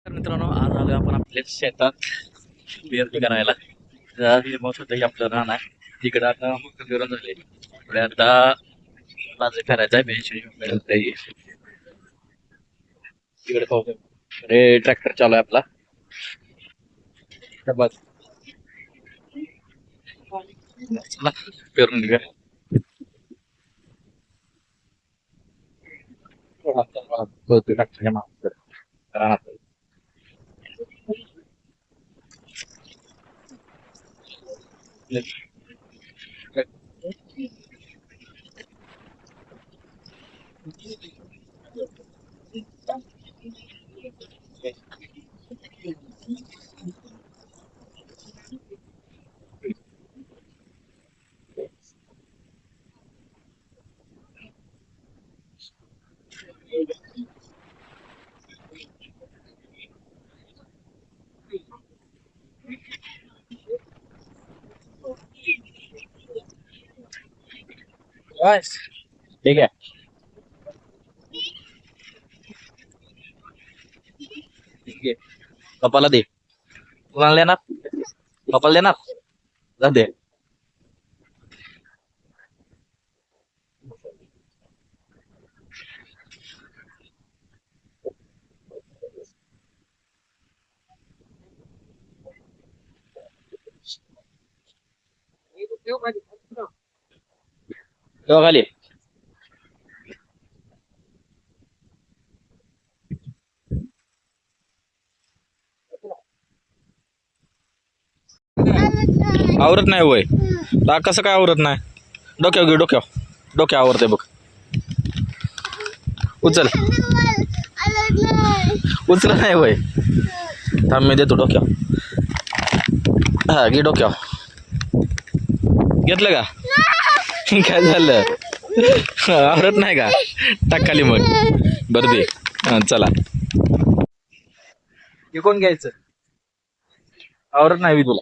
तर मित्रांनो, आज आलोय आपण आपल्या शेतात पेरणी करायला. मग होतं की आपलं रान आहे तिकडं आता फिरून झाले. पुढे आता माझं करायचं आहे बेंच तिकडे पाहू. अरे ट्रॅक्टर चालू आहे आपला. तर बस चला पेरून निघा. ट्रॅक्टरच्या मागं रानात. बस ठीक आहे. ठीक आहे, कपाला दे. कुणाला देणार? कपाला देणार? जा दे. ठेवा खाली. आवरत नाही वय. कसं काय आवरत नाही? डोक्यावर घे, डोक्यावर. डोक्या आवरते बघ. उचल. उचल नाही वय. थांब मी देतो डोक्यावर. हा घे डोक्यावर. घेतलं का? काय झालं? आवरत नाही का? टाक खाली मग. बरं दे. चला. हे कोण घ्यायचं? आवरत नाही मी तुला.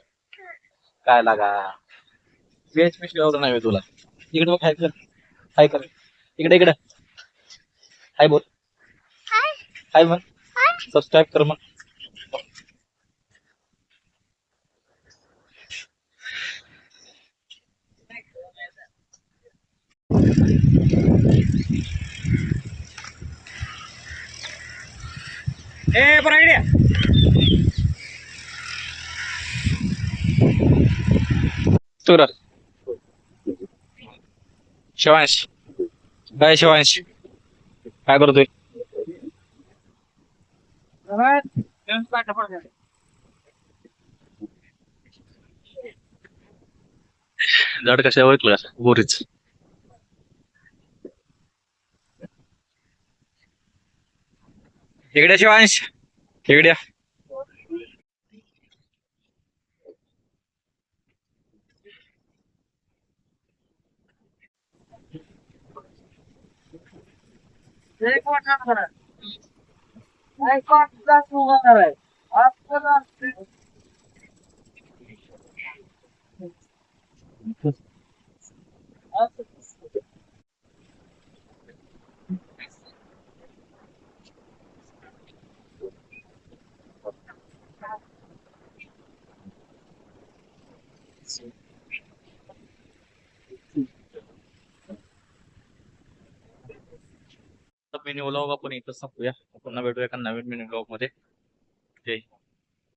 काय लागा? वेज पिशवी आवरत नाही मी तुला. इकडे बघ. हाय कर. हाय कर. इकडे इकडे. हाय बोल. हाय मग. सबस्क्राईब कर मग. ए बरं आयडिया. तुरा शिवांश. काय शिवांश? काय करतोय? झाड कशा ओळखलं का? बोरीच. इकडे शिवांश. इकडे या. मिनी व्लॉग आपण इथं संपूया. पुन्हा भेटूया एका नवीन मिनी व्लॉग मध्ये. जय